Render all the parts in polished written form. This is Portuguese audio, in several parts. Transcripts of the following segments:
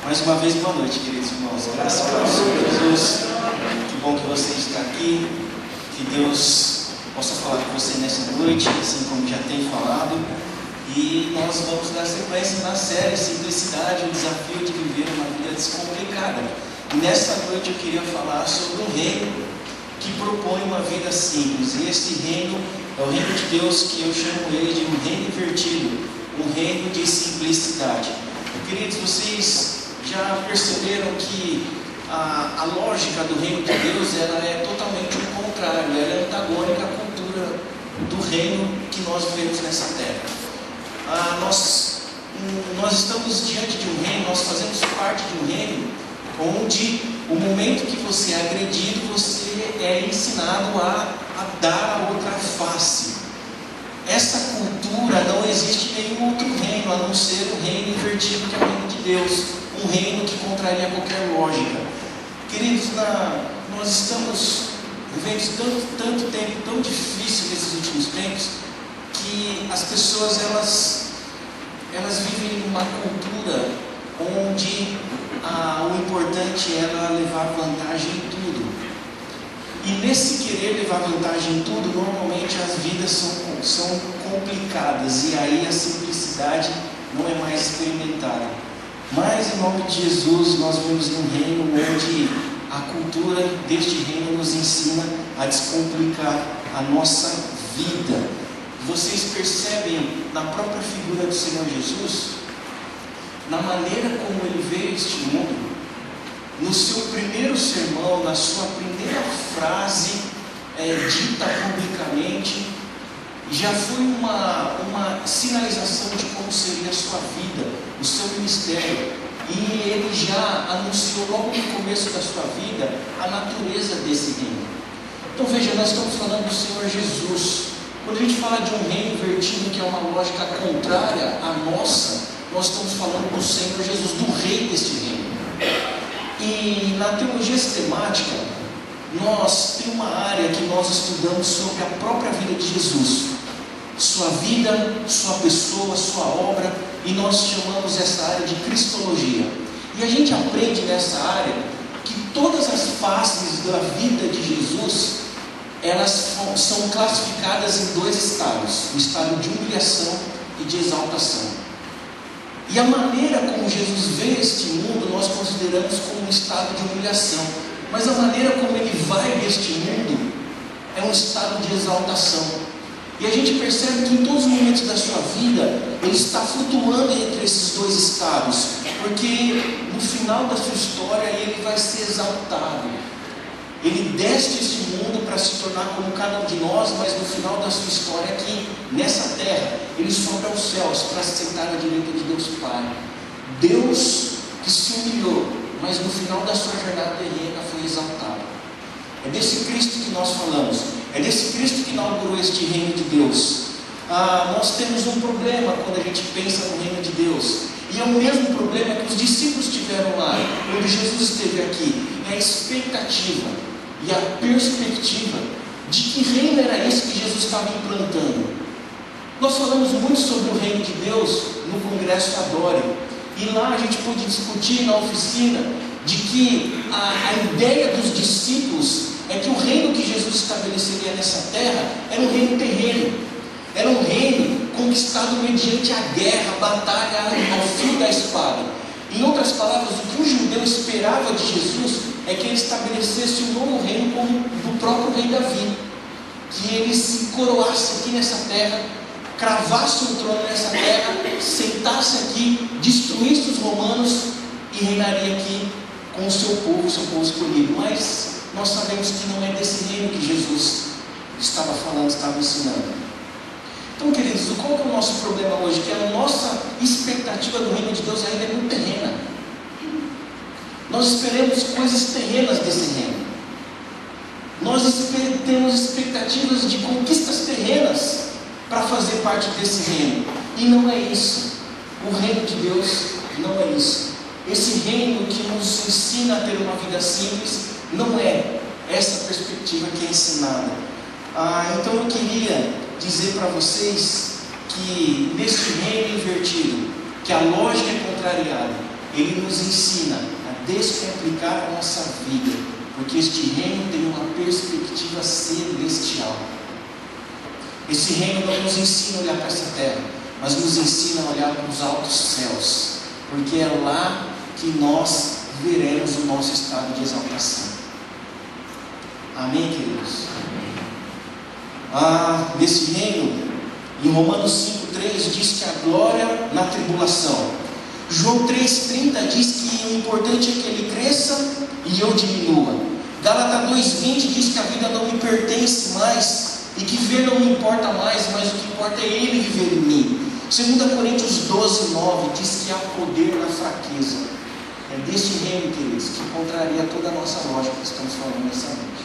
Mais uma vez, boa noite, queridos irmãos. Graças ao Senhor Jesus. Que bom que você está aqui. Que Deus possa falar com você nessa noite, assim como já tem falado. E nós vamos dar sequência na série Simplicidade, o desafio de viver uma vida descomplicada. E nessa noite eu queria falar sobre um reino que propõe uma vida simples. E esse reino é o reino de Deus, que eu chamo ele de um reino invertido, um reino de simplicidade. Queridos, vocês já perceberam que a lógica do reino de Deus ela é totalmente o contrário, ela é antagônica à cultura do reino que nós vivemos nessa terra. Nós estamos diante de um reino, nós fazemos parte de um reino onde o momento que você é agredido, você é ensinado a dar a outra face. Essa cultura não existe em nenhum outro reino, a não ser o reino invertido, que é o reino de Deus, um reino que contraria qualquer lógica. Queridos, nós estamos vivendo tanto tempo tão difícil nesses últimos tempos, que as pessoas elas vivem uma cultura onde o importante é ela levar vantagem em tudo. E nesse querer levar vantagem em tudo, normalmente as vidas são complicadas, e aí a simplicidade não é mais experimentada. Mas em nome de Jesus, nós vivemos num reino onde a cultura deste reino nos ensina a descomplicar a nossa vida. Vocês percebem na própria figura do Senhor Jesus, na maneira como ele veio a este mundo, no seu primeiro sermão, na sua primeira frase dita publicamente, já foi uma sinalização de como seria a sua vida, o seu ministério. E ele já anunciou logo no começo da sua vida a natureza desse reino. Então veja, nós estamos falando do Senhor Jesus. Quando a gente fala de um reino invertido, que é uma lógica contrária à nossa, nós estamos falando do Senhor Jesus, do rei deste reino. E na teologia sistemática, nós tem uma área que nós estudamos sobre a própria vida de Jesus, sua vida, sua pessoa, sua obra, e nós chamamos essa área de cristologia. E a gente aprende nessa área que todas as faces da vida de Jesus, elas são classificadas em dois estados: o estado de humilhação e de exaltação. E a maneira como Jesus veio a este mundo, nós consideramos como um estado de humilhação. Mas a maneira como ele vai deste mundo é um estado de exaltação. E a gente percebe que em todos os momentos da sua vida, ele está flutuando entre esses dois estados. Porque no final da sua história, ele vai ser exaltado. Ele desce este mundo para se tornar como cada um de nós, mas no final da sua história aqui, nessa terra, ele sobe aos céus para se sentar à direita de Deus Pai. Deus que se humilhou, mas no final da sua jornada terrena foi exaltado. É desse Cristo que nós falamos, é desse Cristo que inaugurou este reino de Deus. Nós temos um problema quando a gente pensa no reino de Deus, e é o mesmo problema que os discípulos tiveram lá, quando Jesus esteve aqui, é a expectativa e a perspectiva de que reino era esse que Jesus estava implantando. Nós falamos muito sobre o reino de Deus no Congresso Adore, e lá a gente pôde discutir na oficina de que a ideia dos discípulos é que o reino que Jesus estabeleceria nessa terra era um reino terreno, era um reino conquistado mediante a guerra, a batalha ao fio da espada. Em outras palavras, o que o judeu esperava de Jesus é que ele estabelecesse um novo reino como do próprio rei Davi, que ele se coroasse aqui nessa terra, cravasse um trono nessa terra, sentasse aqui, destruísse os romanos e reinaria aqui com o seu povo escolhido. Mas nós sabemos que não é desse reino que Jesus estava falando, estava ensinando. Então, queridos, qual é o nosso problema hoje? Que a nossa expectativa do reino de Deus ainda é muito terrena. Nós esperamos coisas terrenas desse reino. Nós temos expectativas de conquistas terrenas para fazer parte desse reino. E não é isso. O reino de Deus não é isso. Esse reino que nos ensina a ter uma vida simples não é essa perspectiva que é ensinada. Então eu queria dizer para vocês que nesse reino invertido, que a lógica é contrariada, ele nos ensina a descomplicar a nossa vida, porque este reino tem uma perspectiva celestial. Esse reino não nos ensina a olhar para essa terra, mas nos ensina a olhar para os altos céus, porque é lá que nós veremos o nosso estado de exaltação. Amém, queridos? Nesse reino, em Romanos 5,3 diz que a glória na tribulação. João 3,30 diz que o importante é que ele cresça e eu diminua. Gálatas 2,20 diz que a vida não me pertence mais e que viver não me importa mais, mas o que importa é ele viver em mim. 2 Coríntios 12,9 diz que há poder na fraqueza. É desse reino, queridos, que contraria toda a nossa lógica que estamos falando nessa noite.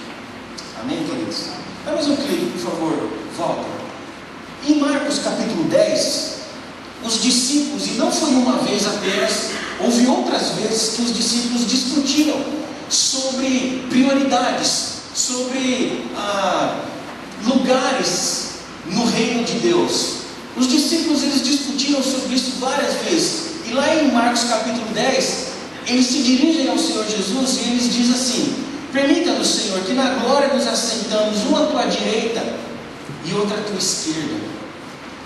Amém, queridos? Dá mais um clique, por favor, volta. Em Marcos capítulo 10, os discípulos, e não foi uma vez apenas, houve outras vezes que os discípulos discutiram sobre prioridades, sobre lugares no reino de Deus. Os discípulos, eles discutiram sobre isso várias vezes. E lá em Marcos capítulo 10, eles se dirigem ao Senhor Jesus e eles dizem assim: permita-nos, Senhor, que na glória nos assentamos, uma à tua direita e outra à tua esquerda.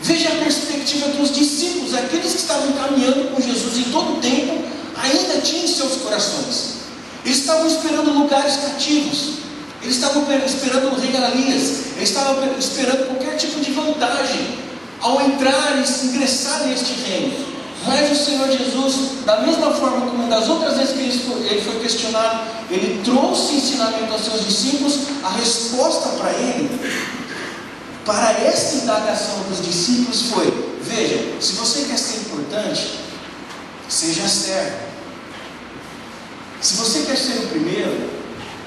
Veja a perspectiva que os discípulos, aqueles que estavam caminhando com Jesus em todo o tempo, ainda tinham em seus corações. Eles estavam esperando lugares cativos, eles estavam esperando regalias, eles estavam esperando qualquer tipo de vantagem ao entrar e ingressar neste reino. Mas o Senhor Jesus, da mesma forma como das outras vezes que ele foi questionado, ele trouxe ensinamento aos seus discípulos. A resposta para ele, para esta indagação dos discípulos foi: veja, se você quer ser importante, seja servo. Se você quer ser o primeiro,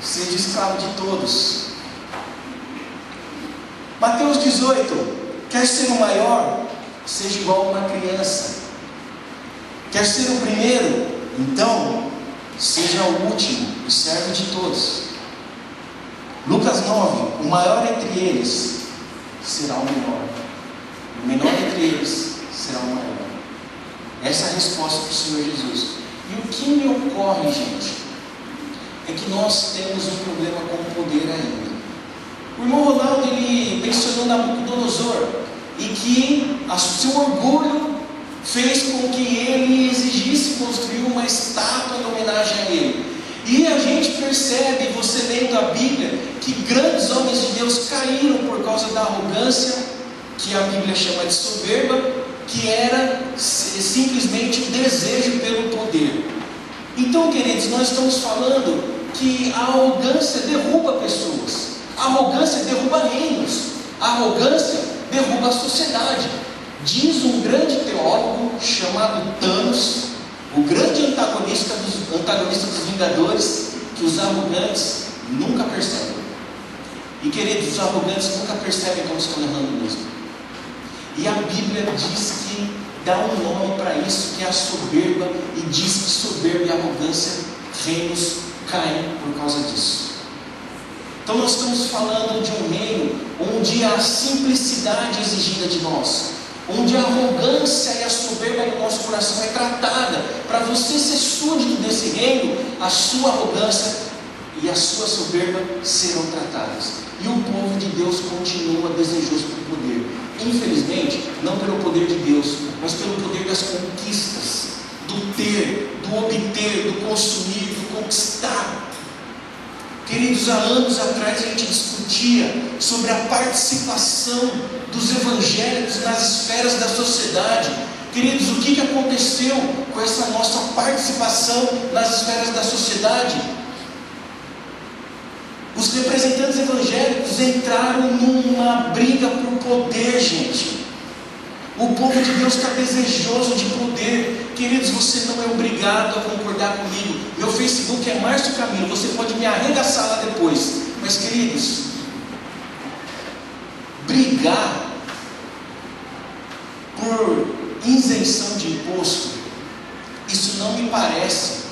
seja escravo de todos. Mateus 18, quer ser o maior, seja igual a uma criança. Quer ser o primeiro? Então, seja o último e serve de todos. Lucas 9, o maior entre eles será o menor. O menor entre eles será o maior. Essa é a resposta para o Senhor Jesus. E o que me ocorre, gente, é que nós temos um problema com o poder ainda. O irmão Ronaldo, ele mencionou Nabucodonosor, e que o seu orgulho fez com que ele exigisse construir uma estátua em homenagem a ele. E a gente percebe, você lendo a Bíblia, que grandes homens de Deus caíram por causa da arrogância, que a Bíblia chama de soberba, que era simplesmente o desejo pelo poder. Então, queridos, nós estamos falando que a arrogância derruba pessoas, a arrogância derruba reinos, a arrogância derruba a sociedade. Diz um grande teólogo chamado Thanos, o grande antagonista dos Vingadores, que os arrogantes nunca percebem. E, queridos, os arrogantes nunca percebem quando estão errando mesmo. E a Bíblia diz que dá um nome para isso, que é a soberba, e diz que soberba e arrogância, reinos caem por causa disso. Então nós estamos falando de um reino onde a simplicidade exigida de nós, onde a arrogância e a soberba no nosso coração é tratada. Para você ser súdito desse reino, a sua arrogância e a sua soberba serão tratadas. E o povo de Deus continua desejoso por poder. Infelizmente, não pelo poder de Deus, mas pelo poder das conquistas, do ter, do obter, do consumir, do conquistar. Queridos, há anos atrás a gente discutia sobre a participação dos evangélicos nas esferas da sociedade. Queridos, o que aconteceu com essa nossa participação nas esferas da sociedade? Os representantes evangélicos entraram numa briga por poder, gente. O povo de Deus está desejoso de poder. Queridos, você não é obrigado a concordar comigo. Meu Facebook é Márcio Camilo, você pode me arregaçar lá depois. Mas, queridos, brigar por isenção de imposto, isso não me parece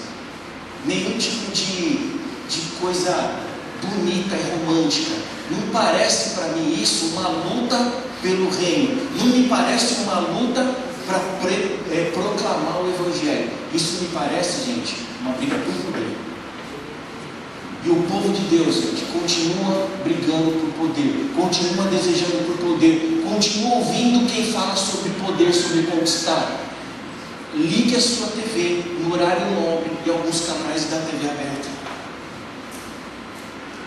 nenhum tipo de coisa bonita e romântica. Não parece para mim isso uma luta pelo reino. Não me parece uma luta para proclamar o Evangelho. Isso me parece, gente, uma briga por poder. E o povo de Deus, gente, continua brigando por poder, continua desejando por poder, continua ouvindo quem fala sobre poder, sobre conquistar. Ligue a sua TV no horário nobre e alguns canais da TV aberta.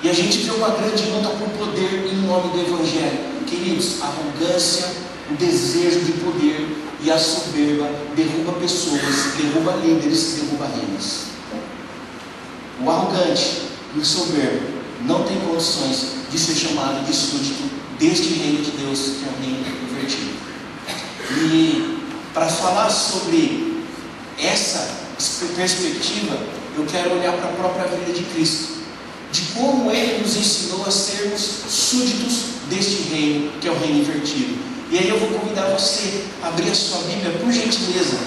E a gente vê uma grande luta por poder em nome do Evangelho. Queridos, a arrogância, o desejo de poder e a soberba derruba pessoas, derruba líderes, derruba reinos. O arrogante e o soberbo não tem condições de ser chamado de súdito deste reino de Deus, que é o reino invertido. E para falar sobre essa perspectiva, eu quero olhar para a própria vida de Cristo, de como Ele nos ensinou a sermos súditos deste reino, que é o reino invertido. E aí eu vou convidar você a abrir a sua Bíblia, por gentileza,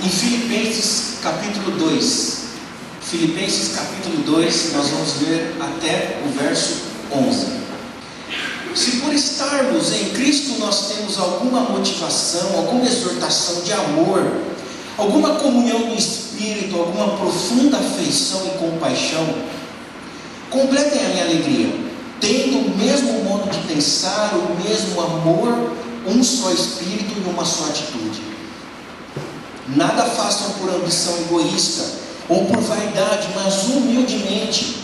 em Filipenses capítulo 2. Filipenses capítulo 2, nós vamos ler até o verso 11. Se por estarmos em Cristo nós temos alguma motivação, alguma exortação de amor, alguma comunhão no Espírito, alguma profunda afeição e compaixão, completem a minha alegria, tendo o mesmo modo de pensar, o mesmo amor, um só Espírito e uma só atitude. Nada façam por ambição egoísta ou por vaidade, mas humildemente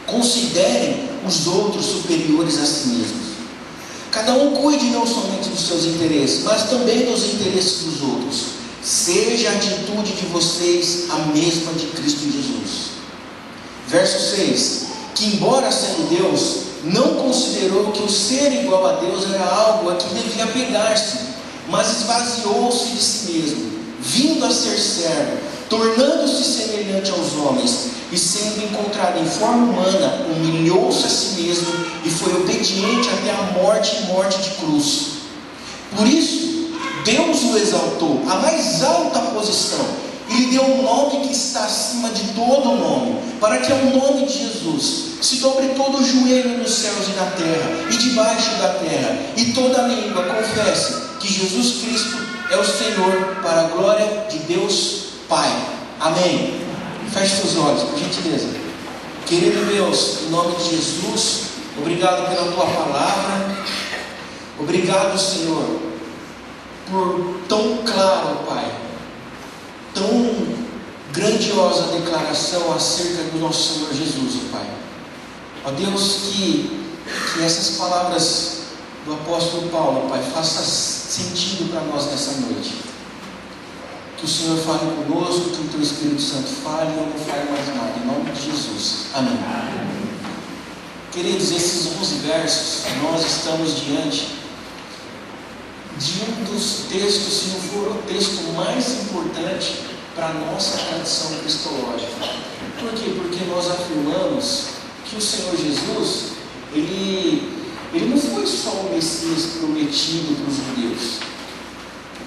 considerem os outros superiores a si mesmos. Cada um cuide não somente dos seus interesses, mas também dos interesses dos outros. Seja a atitude de vocês a mesma de Cristo Jesus. Verso 6: que embora sendo Deus, não considerou que o ser igual a Deus era algo a que devia pegar-se, mas esvaziou-se de si mesmo, vindo a ser servo, tornando-se semelhante aos homens, e sendo encontrado em forma humana, humilhou-se a si mesmo e foi obediente até a morte e morte de cruz. Por isso, Deus o exaltou à mais alta posição e lhe deu um nome que está acima de todo nome, para que ao nome de Jesus se dobre todo o joelho nos céus e na terra e debaixo da terra, e toda língua confesse que Jesus Cristo é o Senhor, para a glória de Deus Pai. Amém. Feche seus olhos, por gentileza. Querido Deus, em nome de Jesus, obrigado pela Tua palavra. Obrigado, Senhor, por tão claro, Pai, tão grandiosa declaração acerca do nosso Senhor Jesus, Pai. Ó Deus, que essas palavras do apóstolo Paulo, Pai, façam sentido para nós nessa noite. Que o Senhor fale conosco, que o Teu Espírito Santo fale, e eu não fale mais nada, em nome de Jesus. Amém. Queridos, esses 11 versos, nós estamos diante de um dos textos, se não for o texto mais importante para a nossa tradição cristológica. Por quê? Porque nós afirmamos que o Senhor Jesus, Ele não foi só o Messias prometido para os judeus.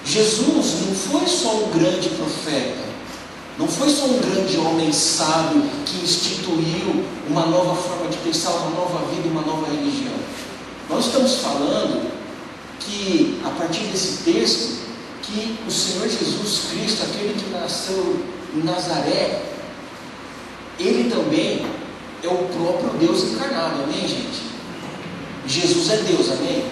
Jesus não foi só um grande profeta, não foi só um grande homem sábio que instituiu uma nova forma de pensar, uma nova vida, uma nova religião. Nós estamos falando que, a partir desse texto, que o Senhor Jesus Cristo, aquele que nasceu em Nazaré, Ele também é o próprio Deus encarnado, amém, gente? Jesus é Deus, amém?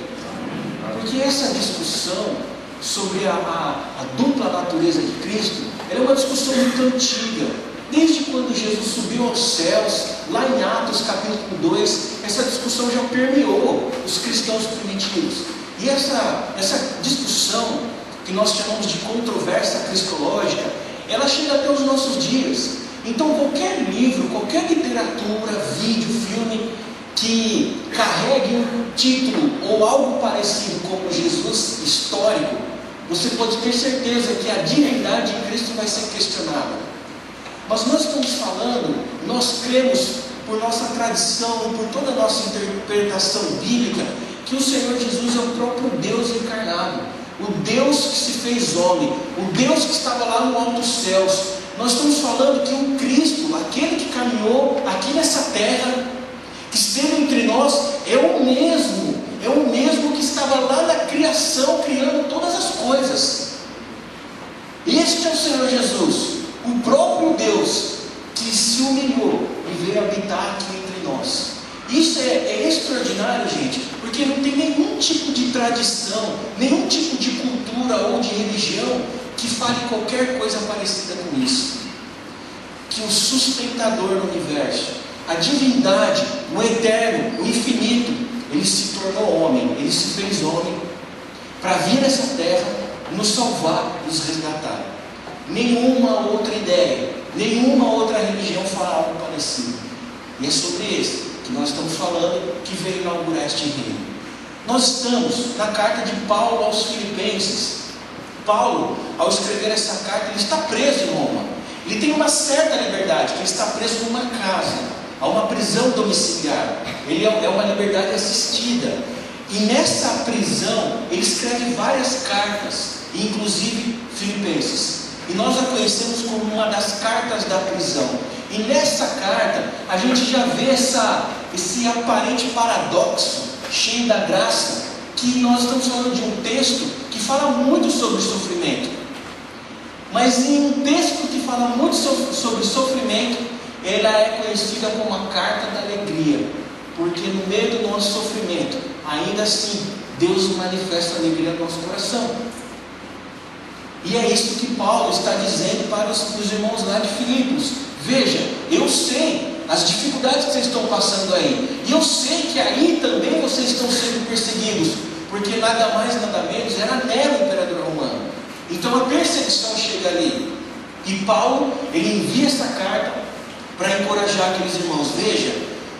Porque essa discussão sobre a dupla natureza de Cristo, ela é uma discussão muito antiga. Desde quando Jesus subiu aos céus, lá em Atos capítulo 2, essa discussão já permeou os cristãos primitivos. E essa discussão, que nós chamamos de controvérsia cristológica, ela chega até os nossos dias. Então qualquer livro, qualquer literatura, vídeo, filme, que carregue um título ou algo parecido como Jesus histórico, você pode ter certeza que a divindade de Cristo vai ser questionada. Mas nós estamos falando, nós cremos por nossa tradição e por toda a nossa interpretação bíblica, que o Senhor Jesus é o próprio Deus encarnado, o Deus que se fez homem, o Deus que estava lá no alto dos céus. Nós estamos falando que o Cristo, aquele que caminhou aqui nessa terra, que esteve entre nós, é o mesmo que estava lá na criação, criando todas as coisas. Este é o Senhor Jesus, o próprio Deus, que se humilhou e veio habitar aqui entre nós. Isso é extraordinário, gente, porque não tem nenhum tipo de tradição, nenhum tipo de cultura ou de religião que fale qualquer coisa parecida com isso. Que o sustentador do universo, a divindade, o eterno, o infinito, ele se tornou homem, ele se fez homem para vir nessa terra, nos salvar, nos resgatar. Nenhuma outra ideia, nenhuma outra religião fala algo parecido. E é sobre esse que nós estamos falando, que veio inaugurar este reino. Nós estamos na carta de Paulo aos Filipenses. Paulo, ao escrever essa carta, ele está preso em Roma. Ele tem uma certa liberdade, que ele está preso numa casa, a uma prisão domiciliar. Ele é uma liberdade assistida. E nessa prisão, ele escreve várias cartas, inclusive Filipenses. E nós a conhecemos como uma das cartas da prisão. E nessa carta, a gente já vê esse aparente paradoxo, cheio da graça, que nós estamos falando de um texto que fala muito sobre sofrimento. Mas em um texto que fala muito sobre sofrimento, ela é conhecida como a carta da alegria. Porque no meio do nosso sofrimento, ainda assim, Deus manifesta a alegria no nosso coração. E é isso que Paulo está dizendo para os irmãos lá de Filipos. Veja, eu sei as dificuldades que vocês estão passando aí. E eu sei que aí também vocês estão sendo perseguidos. Porque nada mais, nada menos, era Nero, o imperador romano. Então a perseguição chega ali. E Paulo, ele envia essa carta para encorajar aqueles irmãos. Veja,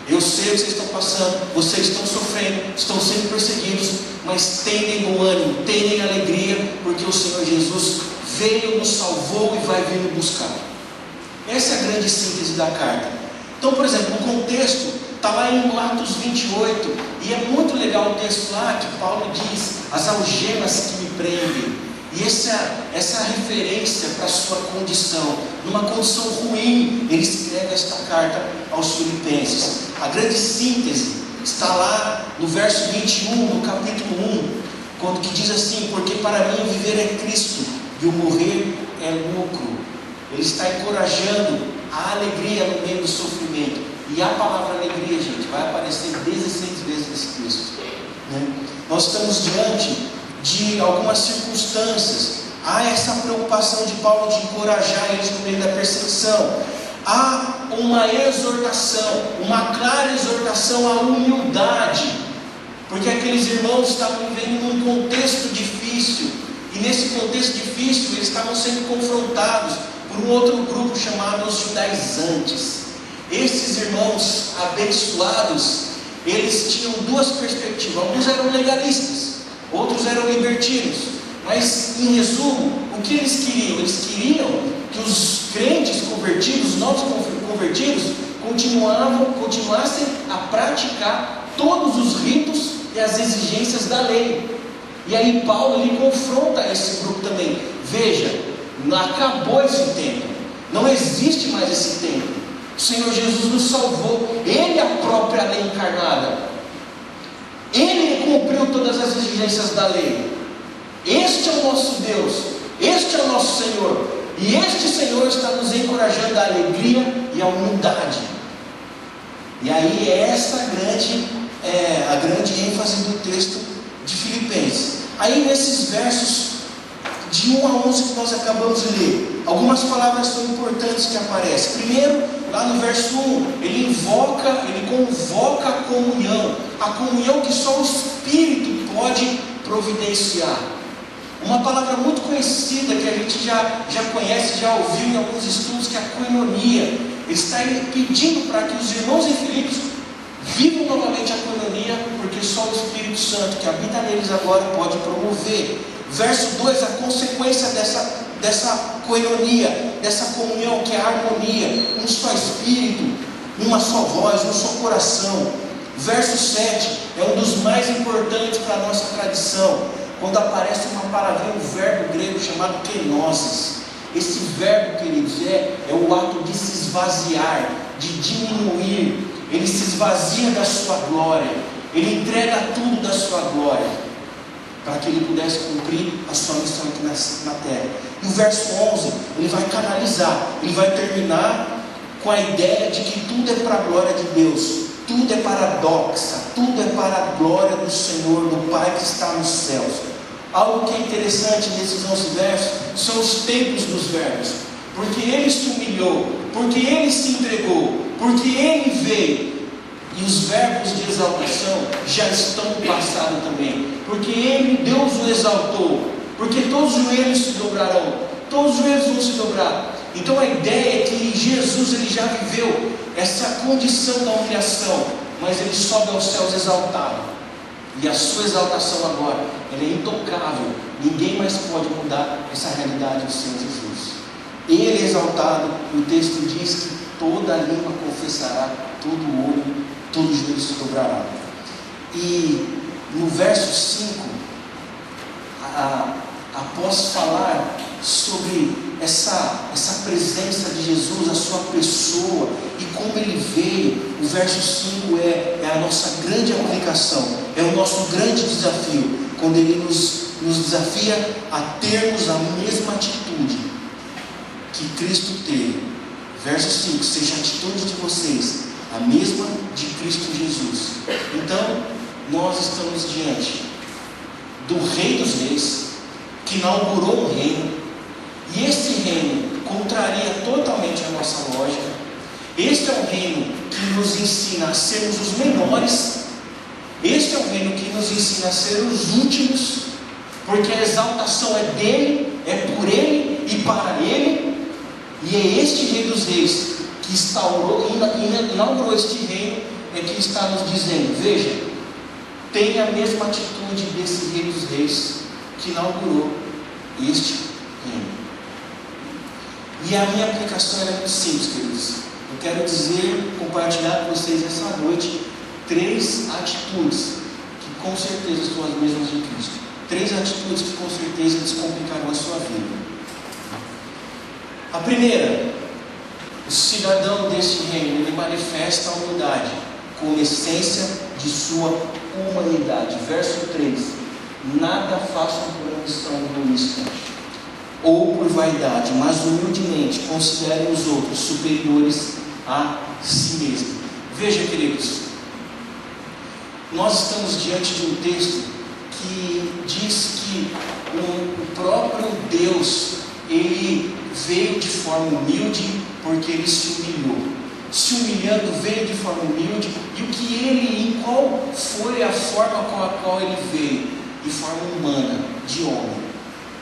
eu sei o que vocês estão passando, vocês estão sofrendo, estão sendo perseguidos, mas tenham bom ânimo, tenham alegria, porque o Senhor Jesus veio, nos salvou e vai vir nos buscar. Essa é a grande síntese da carta. Então, por exemplo, o contexto está lá em Atos 28, e é muito legal o texto lá que Paulo diz: as algemas que me prendem. E essa referência para a sua condição, numa condição ruim, ele escreve esta carta aos Filipenses. A grande síntese está lá no verso 21, no capítulo 1, quando que diz assim: porque para mim o viver é Cristo e o morrer é lucro. Ele está encorajando a alegria no meio do sofrimento. E a palavra alegria, gente, vai aparecer 16 vezes nesse texto, né? Nós estamos diante de algumas circunstâncias. Há essa preocupação de Paulo de encorajar eles no meio da perseguição. Há uma exortação, uma clara exortação à humildade, porque aqueles irmãos estavam vivendo num contexto difícil, e nesse contexto difícil eles estavam sendo confrontados por um outro grupo chamado os judaizantes. Esses irmãos abençoados, eles tinham duas perspectivas. Alguns eram legalistas, outros eram libertinos. Mas, em resumo, o que eles queriam? Eles queriam que os crentes convertidos, os novos convertidos, continuassem a praticar todos os ritos e as exigências da lei. E aí Paulo, ele confronta esse grupo também. Veja, acabou esse tempo, não existe mais esse tempo. O Senhor Jesus nos salvou, Ele é a própria lei encarnada. Ele cumpriu todas as exigências da lei. Este é o nosso Deus, este é o nosso Senhor, e este Senhor está nos encorajando à alegria e à humildade. E aí é essa a grande ênfase do texto de Filipenses. Aí nesses versos de 1 a 11 que nós acabamos de ler, algumas palavras são importantes que aparecem. Primeiro, lá no verso 1, ele convoca a comunhão que só o Espírito pode providenciar. Uma palavra muito conhecida que a gente já conhece, já ouviu em alguns estudos, que é a koinonia. Ele está pedindo para que os irmãos em Filipos vivam novamente a koinonia, porque só o Espírito Santo que habita neles agora pode promover. Verso 2, a consequência dessa koinonia, dessa comunhão, que é a harmonia, um só Espírito, uma só voz, um só coração. Verso 7 é um dos mais importantes para a nossa tradição, quando aparece uma palavrinha, um verbo grego chamado kenosis. Esse verbo, queridos, é o ato de se esvaziar, de diminuir. Ele se esvazia da sua glória, ele entrega tudo da sua glória. para que ele pudesse cumprir a sua missão aqui na terra. E o verso 11, ele vai canalizar, ele vai terminar com a ideia de que tudo é para a glória de Deus, tudo é para a doxa, tudo é para a glória do Senhor, do Pai que está nos céus. Algo que é interessante nesses 11 versos são os tempos dos verbos, porque ele se humilhou, porque ele se entregou, porque ele veio. E os verbos de exaltação já estão no passado também, porque ele, Deus o exaltou, porque todos os joelhos se dobrarão, todos os joelhos vão se dobrar. Então a ideia é que Jesus ele já viveu essa condição da humilhação, mas ele sobe aos céus exaltado, e a sua exaltação agora ela é intocável, ninguém mais pode mudar essa realidade do Senhor Jesus. Ele é exaltado, o texto diz que toda língua confessará, todo olho, todo joelho se dobrará. E no verso 5, após falar sobre essa presença de Jesus, a sua pessoa e como ele veio, o verso 5 é a nossa grande aplicação, é o nosso grande desafio, quando ele nos desafia a termos a mesma atitude que Cristo teve. Verso 5, seja a atitude de vocês a mesma de Cristo Jesus. Então, nós estamos diante do Rei dos Reis, que inaugurou um reino, e este reino contraria totalmente a nossa lógica. Este é um reino que nos ensina a sermos os menores, este é um reino que nos ensina a ser os últimos, porque a exaltação é dele, é por ele e para ele, e é este Rei dos Reis que inaugurou este reino, é que está nos dizendo: veja, tenha a mesma atitude desse Rei dos Reis que inaugurou este reino. E a minha aplicação é muito simples, queridos. Eu quero compartilhar com vocês essa noite 3 atitudes que com certeza são as mesmas de Cristo. 3 atitudes que com certeza descomplicarão a sua vida. A primeira: o cidadão deste reino, ele manifesta a humildade como essência de sua humanidade. Verso 3: nada façam por ambição egoísta ou por vaidade, mas humildemente considerem os outros superiores a si mesmo. Veja, queridos, nós estamos diante de um texto que diz que o próprio Deus, ele veio de forma humilde, porque ele se humilhou. Se humilhando, veio de forma humilde. E o que ele, em qual foi a forma com a qual ele veio? De forma humana, de homem.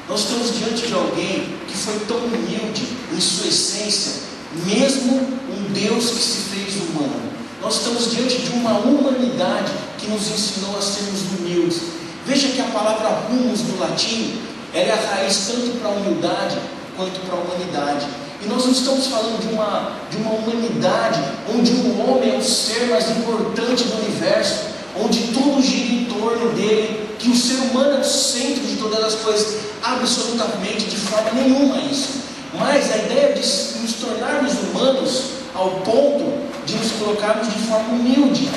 Nós estamos diante de alguém que foi tão humilde em sua essência, mesmo um Deus que se fez humano. Nós estamos diante de uma humanidade que nos ensinou a sermos humildes. Veja que a palavra humus no latim, ela é a raiz tanto para a humildade quanto para a humanidade. E nós não estamos falando de uma humanidade onde o homem é o ser mais importante do universo, onde tudo gira em torno dele, que o ser humano é o centro de todas as coisas. Absolutamente, de forma nenhuma isso. Mas a ideia de nos tornarmos humanos ao ponto de nos colocarmos de forma humilde,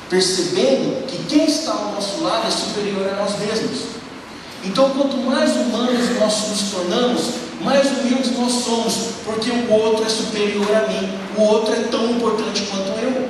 percebendo que quem está ao nosso lado é superior a nós mesmos. Então, quanto mais humanos nós nos tornamos, mais humildes nós somos, porque o outro é superior a mim, o outro é tão importante quanto eu.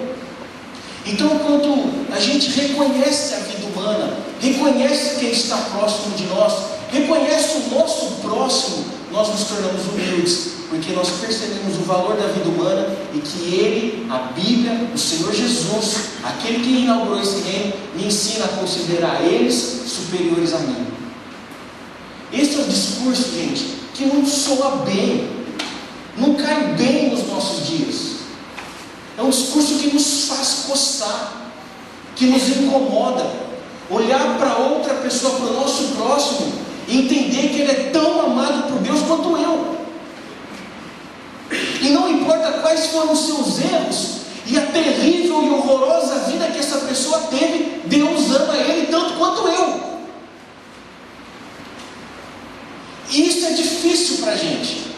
Então, quando a gente reconhece a vida humana, reconhece quem está próximo de nós, reconhece o nosso próximo, nós nos tornamos humildes, porque nós percebemos o valor da vida humana e que Ele, a Bíblia, o Senhor Jesus, aquele que inaugurou esse reino, me ensina a considerar eles superiores a mim. Esse é o discurso, gente, que não soa bem, não cai bem nos nossos dias. É um discurso que nos faz coçar, que nos incomoda. Olhar para outra pessoa, para o nosso próximo, e entender que ele é tão amado por Deus quanto eu. E não importa quais foram os seus erros e a terrível e horrorosa vida que essa pessoa teve, Deus ama ele tanto quanto eu. E isso é difícil para a gente.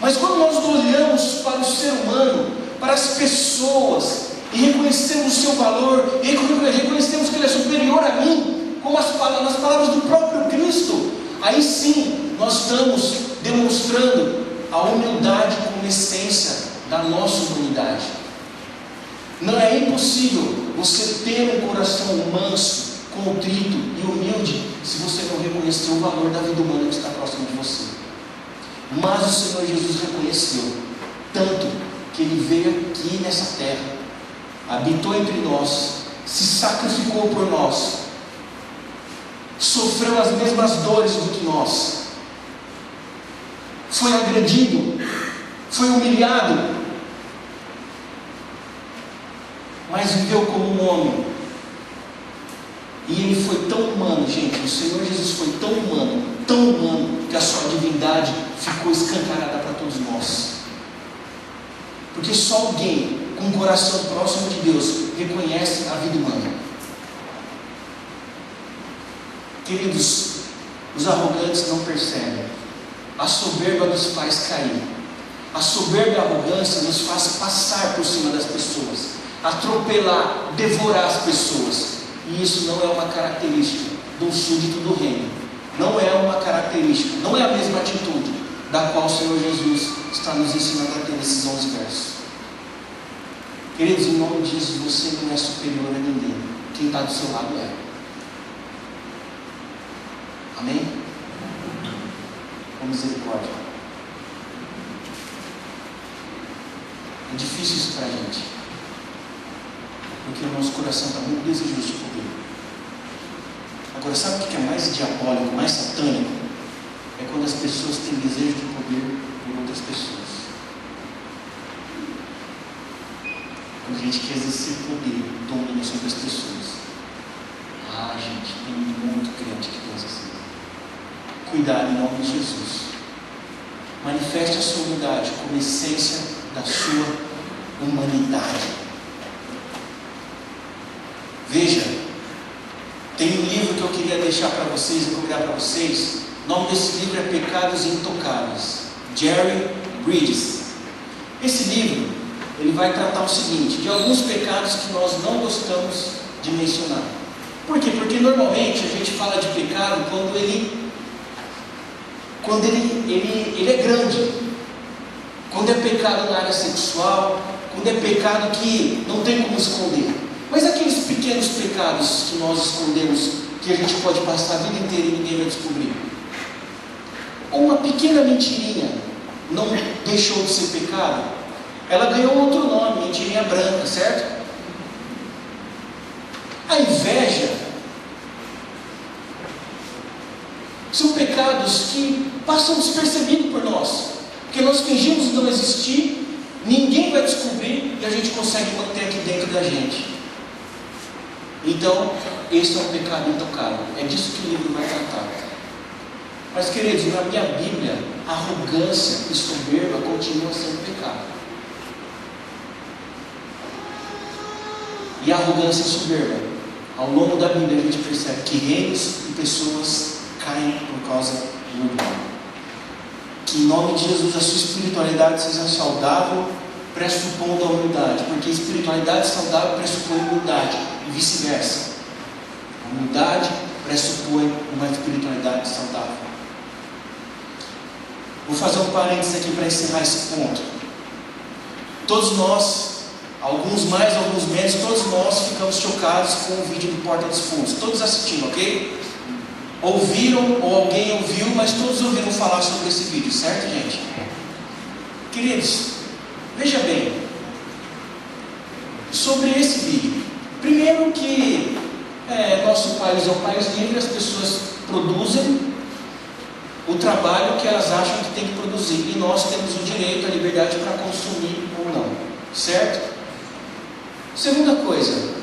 Mas quando nós olhamos para o ser humano, para as pessoas, e reconhecemos o seu valor, e reconhecemos que ele é superior a mim, como nas palavras do próprio Cristo, aí sim nós estamos demonstrando a humildade como essência da nossa humanidade. Não é impossível você ter um coração manso, contrito e humilde se você não reconhecer o valor da vida humana que está próximo de você. Mas o Senhor Jesus reconheceu, tanto que Ele veio aqui nessa terra, habitou entre nós, se sacrificou por nós, sofreu as mesmas dores do que nós, foi agredido, foi humilhado, mas viveu como um homem. E Ele foi tão humano, gente, o Senhor Jesus foi tão humano, que a sua divindade ficou escancarada para todos nós. Porque só alguém com um coração próximo de Deus reconhece a vida humana. Queridos, os arrogantes não percebem. A soberba nos faz cair. A soberba e a arrogância nos faz passar por cima das pessoas, atropelar, devorar as pessoas. E isso não é uma característica de um súdito do reino. Não é uma característica, não é a mesma atitude da qual o Senhor Jesus está nos ensinando a ter nesses 11 versos. Queridos, em nome de Jesus, você não é superior a ninguém. Quem está do seu lado é. Amém? Com misericórdia. É difícil isso para a gente, porque o nosso coração está muito desejoso de poder. Agora, sabe o que é mais diabólico, mais satânico? É quando as pessoas têm desejo de poder por outras pessoas. Quando a gente quer exercer poder, domínio sobre as pessoas. Ah, gente, tem muito crente que pensa assim. Cuidado em nome de Jesus. Manifeste a sua humildade como essência da sua humanidade. Veja, tem um livro que eu queria deixar para vocês e convidar para vocês. O nome desse livro é Pecados Intocáveis, Jerry Bridges. Esse livro, ele vai tratar o seguinte, de alguns pecados que nós não gostamos de mencionar. Por quê? Porque normalmente a gente fala de pecado quando ele é grande, quando é pecado na área sexual, quando é pecado que não tem como esconder. Mas aqueles pequenos pecados que nós escondemos, que a gente pode passar a vida inteira e ninguém vai descobrir. Ou uma pequena mentirinha não deixou de ser pecado, ela ganhou outro nome, mentirinha branca, certo? A inveja são pecados que passam despercebidos por nós, porque nós fingimos não existir, ninguém vai descobrir e a gente consegue manter aqui dentro da gente. Então, esse é um pecado intocável. É disso que o livro vai tratar. Mas, queridos, na minha Bíblia, arrogância e soberba continuam sendo pecado. E arrogância e soberba, ao longo da Bíblia a gente percebe que reinos e pessoas caem por causa do orgulho. Que em nome de Jesus a sua espiritualidade seja saudável, pressupondo a humildade, porque espiritualidade saudável pressupõe humildade e vice-versa. A humildade pressupõe uma espiritualidade saudável. Vou fazer um parênteses aqui para encerrar esse ponto. Todos nós, alguns mais, alguns menos, todos nós ficamos chocados com o vídeo do Porta dos Fundos. Todos assistiram, ok? Ouviram ou alguém ouviu, mas todos ouviram falar sobre esse vídeo, certo, gente? Queridos, veja bem, sobre esse vídeo. Primeiro que nosso país é um país livre, as pessoas produzem o trabalho que elas acham que tem que produzir, e nós temos o direito, a liberdade para consumir ou não, certo? Segunda coisa,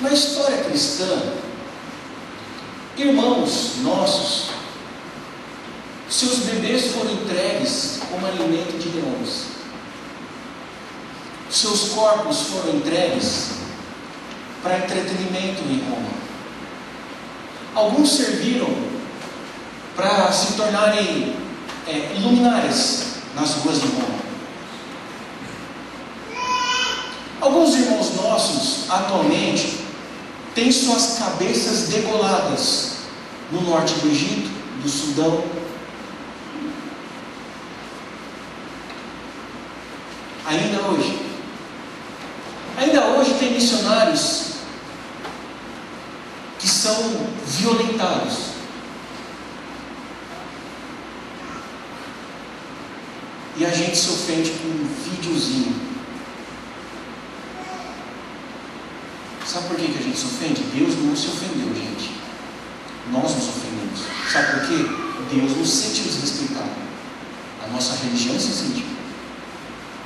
na história cristã, irmãos nossos, seus bebês foram entregues como alimento de leões. Seus corpos foram entregues para entretenimento em Roma. Alguns serviram para se tornarem luminares nas ruas de Roma. Alguns irmãos nossos, atualmente, tem suas cabeças degoladas no norte do Egito, do Sudão. Ainda hoje tem missionários que são violentados. E a gente se ofende com um videozinho. Sabe por que a gente se ofende? Deus não se ofendeu, gente. Nós nos ofendemos. Sabe por quê? Deus nos sentiu desrespeitado. A nossa religião se sentiu.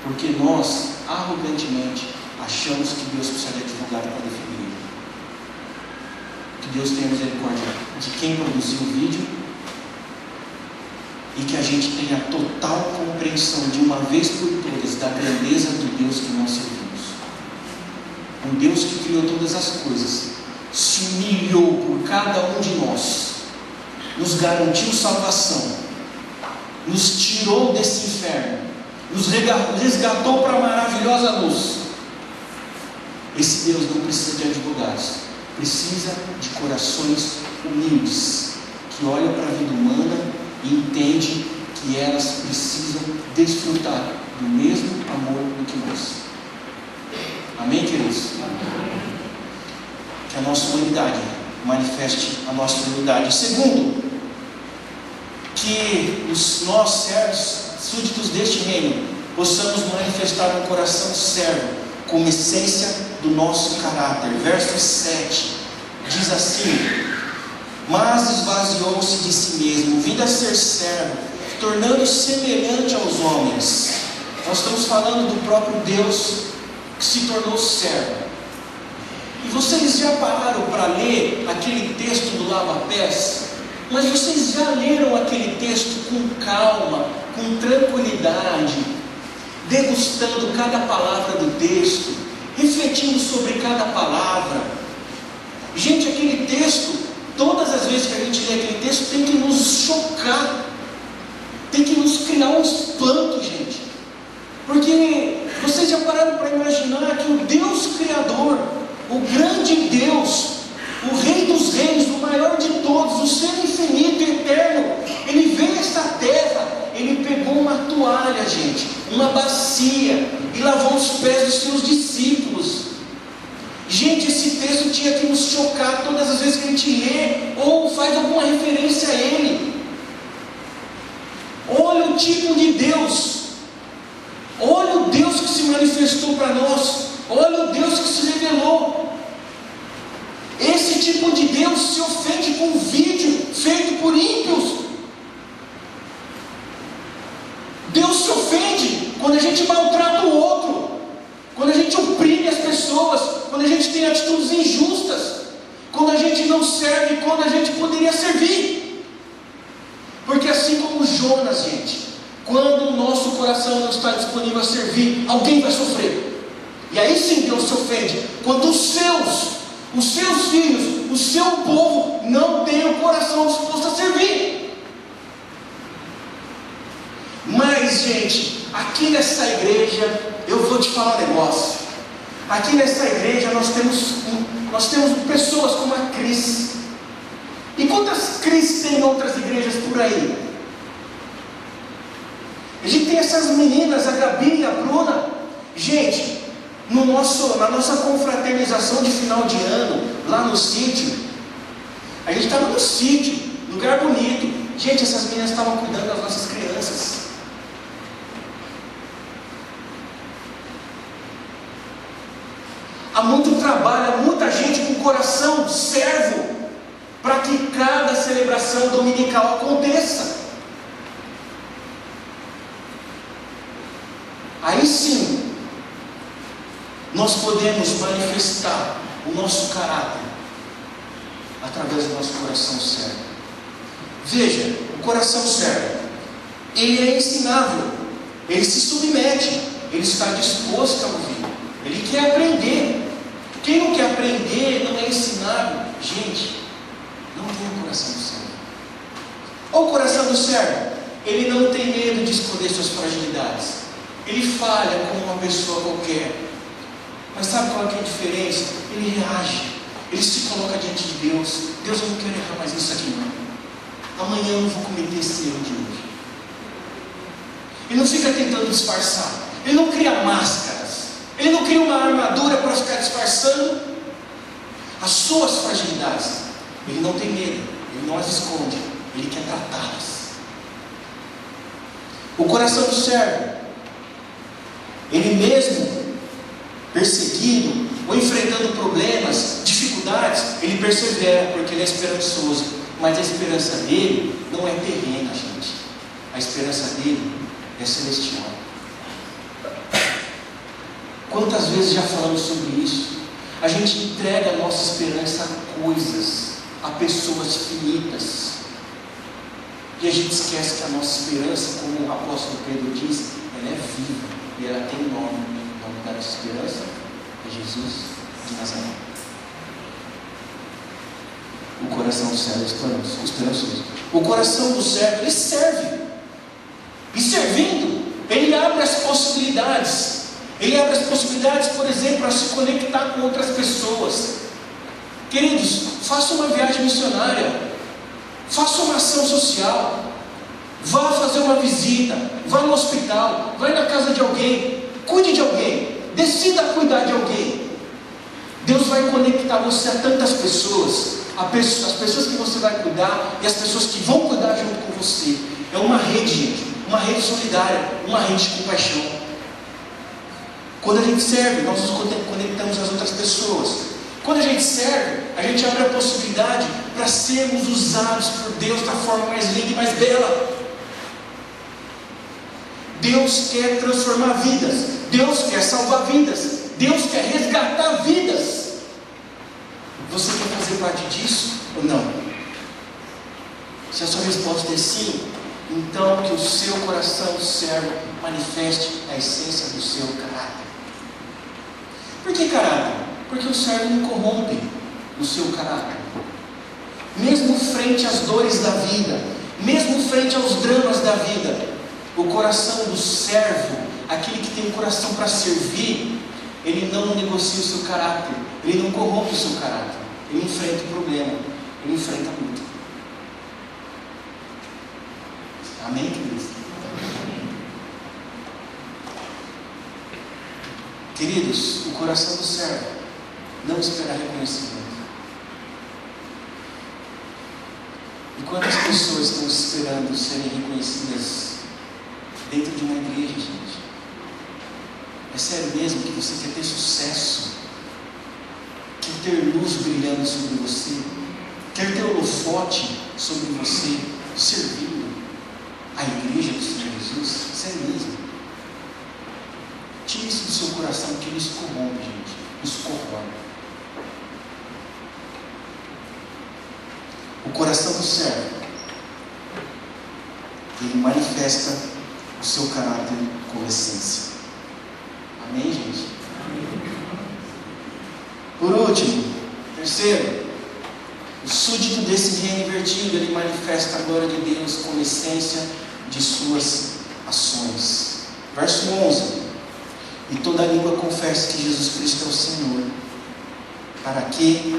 Porque nós, arrogantemente, achamos que Deus precisa de advogado para defender ele. Que Deus tenha misericórdia de quem produziu o vídeo e que a gente tenha total compreensão de uma vez por todas da grandeza do Deus que nós servimos. Um Deus que criou todas as coisas, se humilhou por cada um de nós, nos garantiu salvação, nos tirou desse inferno, nos resgatou para a maravilhosa luz. Esse Deus não precisa de advogados, precisa de corações humildes, que olham para a vida humana e entendem que elas precisam desfrutar do mesmo amor do que nós. Amém, queridos? Que a nossa humanidade manifeste a nossa humildade. Segundo, que nós, servos, súditos deste reino, possamos manifestar um coração servo, como essência do nosso caráter. Verso 7 diz assim: mas esvaziou-se de si mesmo, vindo a ser servo, tornando-se semelhante aos homens. Nós estamos falando do próprio Deus que se tornou servo. E vocês já pararam para ler aquele texto do lava-pés? Mas vocês já leram aquele texto com calma, com tranquilidade, degustando cada palavra do texto, refletindo sobre cada palavra? Gente, aquele texto, todas as vezes que a gente lê aquele texto, tem que nos chocar, tem que nos criar um espanto, gente. Porque vocês já pararam para imaginar que o Deus Criador, o grande Deus, o Rei dos Reis, o maior de todos, o Ser infinito e eterno, Ele veio a esta terra, Ele pegou uma toalha, gente, uma bacia, e lavou os pés dos seus discípulos. Gente, esse texto tinha que nos chocar todas as vezes que a gente lê, ou faz alguma referência a Ele. Olha o tipo de Deus, olha o Deus que se manifestou para nós, olha o Deus que se revelou. Esse tipo de Deus se ofende com um vídeo feito por ímpios. Deus se ofende quando a gente maltrata o outro, quando a gente oprime as pessoas, quando a gente tem atitudes injustas, quando a gente não serve quando a gente poderia servir. Porque assim como Jonas, gente, quando o nosso coração não está disponível a servir, alguém vai sofrer. E aí sim Deus se ofende quando os seus filhos, o seu povo não tem o coração disposto a servir. Mas, gente, aqui nessa igreja, eu vou te falar um negócio. Aqui nessa igreja nós temos pessoas como a Cris. E quantas Cris tem em outras igrejas por aí? A gente tem essas meninas, a Gabi e a Bruna. Gente, na nossa confraternização de final de ano, lá no sítio, a gente estava no sítio, lugar bonito. Gente, essas meninas estavam cuidando das nossas crianças. Há muito trabalho, há muita gente com coração servo, para que cada celebração dominical aconteça. Aí sim, nós podemos manifestar o nosso caráter através do nosso coração servo. Veja, o coração servo, ele é ensinável, ele se submete, ele está disposto a ouvir, ele quer aprender. Quem não quer aprender, não é ensinável. Gente, não tem o coração do servo. Ou o coração do servo, ele não tem medo de esconder suas fragilidades, ele falha como uma pessoa qualquer. Mas sabe qual é a diferença? Ele reage, Ele se coloca diante de Deus. Deus, eu não quero errar mais nisso aqui não. Amanhã eu não vou cometer esse erro de hoje. Ele não fica tentando disfarçar. Ele não cria máscaras. Ele não cria uma armadura para ficar disfarçando as suas fragilidades. Ele não tem medo. Ele não as esconde. Ele quer tratá-las. O coração do servo, ele mesmo perseguido ou enfrentando problemas, dificuldades, ele persevera porque ele é esperançoso. Mas a esperança dele não é terrena, gente. A esperança dele é celestial. Quantas vezes já falamos sobre isso? A gente entrega a nossa esperança a coisas, a pessoas finitas. E a gente esquece que a nossa esperança, como o apóstolo Pedro diz, ela é viva e ela tem nome. O nome da nossa esperança é Jesus de Nazaré. O coração do servo é esperançoso. O coração do servo, ele serve. E servindo, ele abre as possibilidades. Ele abre as possibilidades, por exemplo, para se conectar com outras pessoas. Queridos, faça uma viagem missionária. Faça uma ação social. Vá fazer uma visita. Vá no hospital. Vá na casa de alguém. Cuide de alguém. Decida cuidar de alguém. Deus vai conectar você a tantas pessoas. As pessoas que você vai cuidar e as pessoas que vão cuidar junto com você. É uma rede, gente. Uma rede solidária. Uma rede de compaixão. Quando a gente serve, nós nos conectamos às outras pessoas. Quando a gente serve, a gente abre a possibilidade para sermos usados por Deus da forma mais linda e mais bela. Deus quer transformar vidas. Deus quer salvar vidas. Deus quer resgatar vidas. Você quer fazer parte disso ou não? Se a sua resposta é sim, então que o seu coração servo manifeste a essência do seu caráter. Por que caráter? Porque o servo não corrompe o seu caráter. Mesmo frente às dores da vida, mesmo frente aos dramas da vida, o coração do servo, aquele que tem um coração para servir, ele não negocia o seu caráter, ele não corrompe o seu caráter, ele enfrenta o problema, ele enfrenta a luta. Amém, queridos? Queridos, o coração do servo não espera reconhecimento. E quantas pessoas estão esperando serem reconhecidas dentro de uma igreja, gente? É sério mesmo que você quer ter sucesso? Quer ter luz brilhando sobre você? Quer ter holofote sobre você, servindo a igreja do Senhor Jesus? Sério mesmo? Tire isso do seu coração, que isso corrompe, gente. Isso corrompe. O coração do servo, ele manifesta o seu caráter com essência. Amém, gente? Por último, terceiro, o súdito desse reino invertido, ele manifesta a glória de Deus com essência de suas ações. Verso 11: e toda língua confesse que Jesus Cristo é o Senhor. Para quê?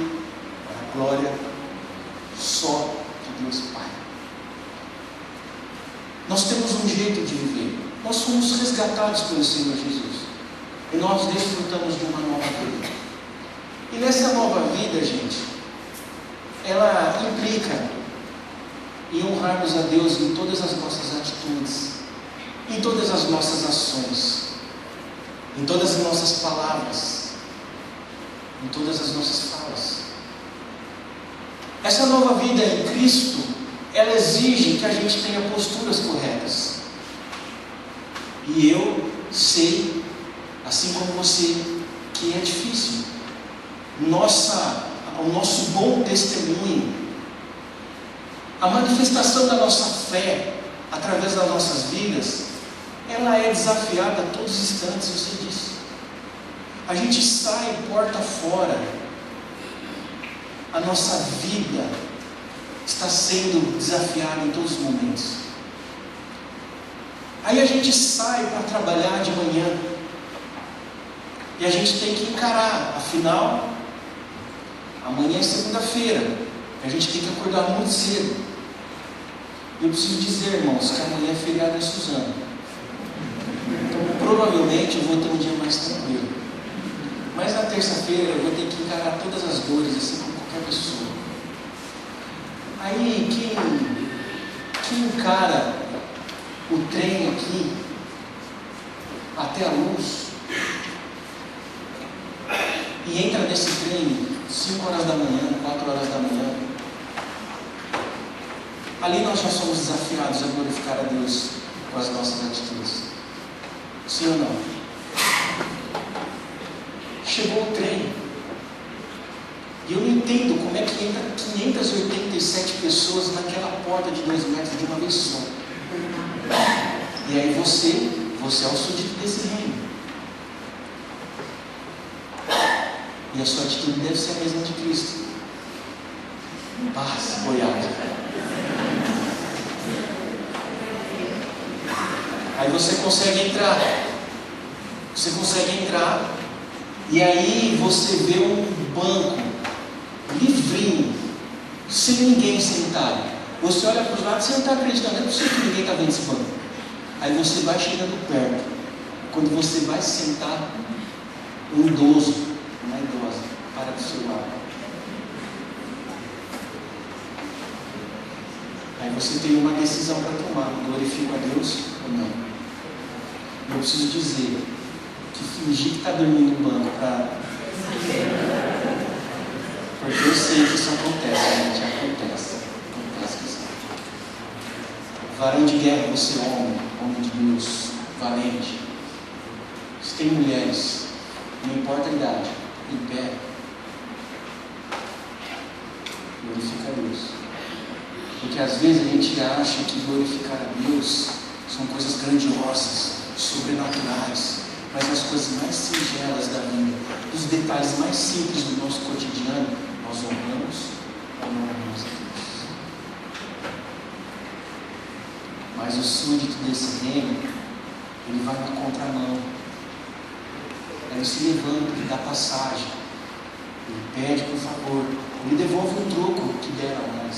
Para a glória só de Deus Pai. Nós temos um jeito de viver. Nós fomos resgatados pelo Senhor Jesus. E nós desfrutamos de uma nova vida. E nessa nova vida, gente, ela implica em honrarmos a Deus em todas as nossas atitudes, em todas as nossas ações, em todas as nossas palavras, em todas as nossas falas. Essa nova vida em Cristo, ela exige que a gente tenha posturas corretas. E eu sei, assim como você, que é difícil. O nosso bom testemunho, a manifestação da nossa fé, através das nossas vidas, ela é desafiada a todos os instantes, eu sei disso. A gente sai porta fora, a nossa vida está sendo desafiada em todos os momentos. Aí a gente sai para trabalhar de manhã, e a gente tem que encarar, afinal, Amanhã é segunda-feira, a gente tem que acordar muito cedo. Eu preciso dizer, irmãos, que amanhã é feriado em Suzano. Então, provavelmente eu vou ter um dia mais tranquilo. Mas na terça-feira eu vou ter que encarar todas as dores, assim como qualquer pessoa. Aí, quem encara o trem aqui até a luz e entra nesse trem 5 horas da manhã, 4 horas da manhã, ali nós já somos desafiados a glorificar a Deus com as nossas atitudes. Sim ou não? Chegou o trem. E eu não entendo como é que entra 587 pessoas naquela porta de 2 metros de uma vez só. E aí você é o súdito desse reino. E a sua atitude deve ser a mesma de Cristo. Paz, boiada. Aí você consegue entrar. E aí você vê um banco livrinho, sem ninguém sentado. Você olha para os lados, você não está acreditando, não é possível que ninguém está vendo esse banco. Aí você vai chegando perto. Quando você vai sentar, um idoso, uma idosa, para do seu lado. Aí você tem uma decisão para tomar: glorifico a Deus ou não? Eu preciso dizer que fingir que está dormindo no banco porque eu sei que isso acontece, gente, acontece isso. Varão de guerra, você homem de Deus, valente. Se tem mulheres, não importa a idade, em pé, glorifica a Deus. Porque às vezes a gente acha que glorificar a Deus são coisas grandiosas, sobrenaturais, mas as coisas mais singelas da vida, os detalhes mais simples do nosso cotidiano, nós honramos ou não honramos a Deus. Mas o súdito desse reino, ele vai na contramão. Ele se levanta, ele dá passagem, ele pede por favor, ele devolve o troco que deram a nós.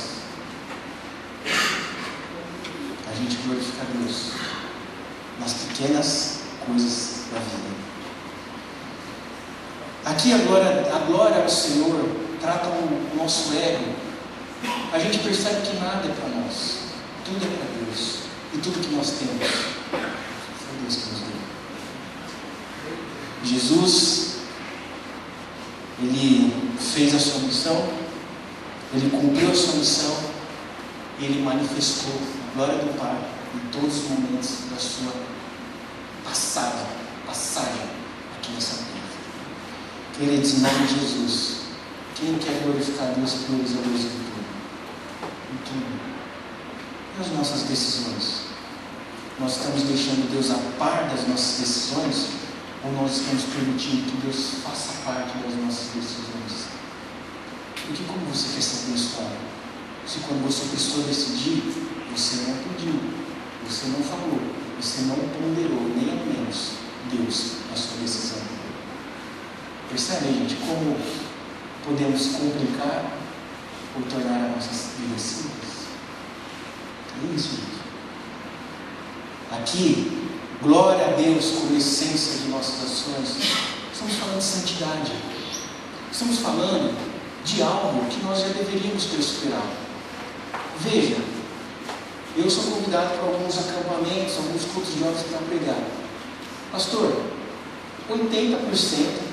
A gente glorifica a Deus nas pequenas coisas da vida. Aqui agora, a glória ao Senhor trata o nosso ego. A gente percebe que nada é para nós, tudo é para Deus, e tudo que nós temos foi Deus que nos deu. Jesus, ele fez a sua missão, ele cumpriu a sua missão, e ele manifestou a glória do Pai em todos os momentos da sua passagem aqui nessa terra. Queridos, em nome de Jesus, quem quer glorificar a Deus, prioriza a Deus em tudo. E as nossas decisões? Nós estamos deixando Deus a par das nossas decisões, ou nós estamos permitindo que Deus faça parte das nossas decisões? Porque como você quer ser abençoado? Se quando você precisou decidir, você não pediu, você não falou, você não ponderou, nem ao menos Deus na sua decisão. Percebe, gente, como podemos complicar ou tornar a nossa vida simples? É isso, gente. Aqui, glória a Deus como essência de nossas ações. Estamos falando de santidade. Estamos falando de algo que nós já deveríamos ter superado. Veja, eu sou convidado para alguns acampamentos, alguns cultos de jovens para pregar. Pastor, 80%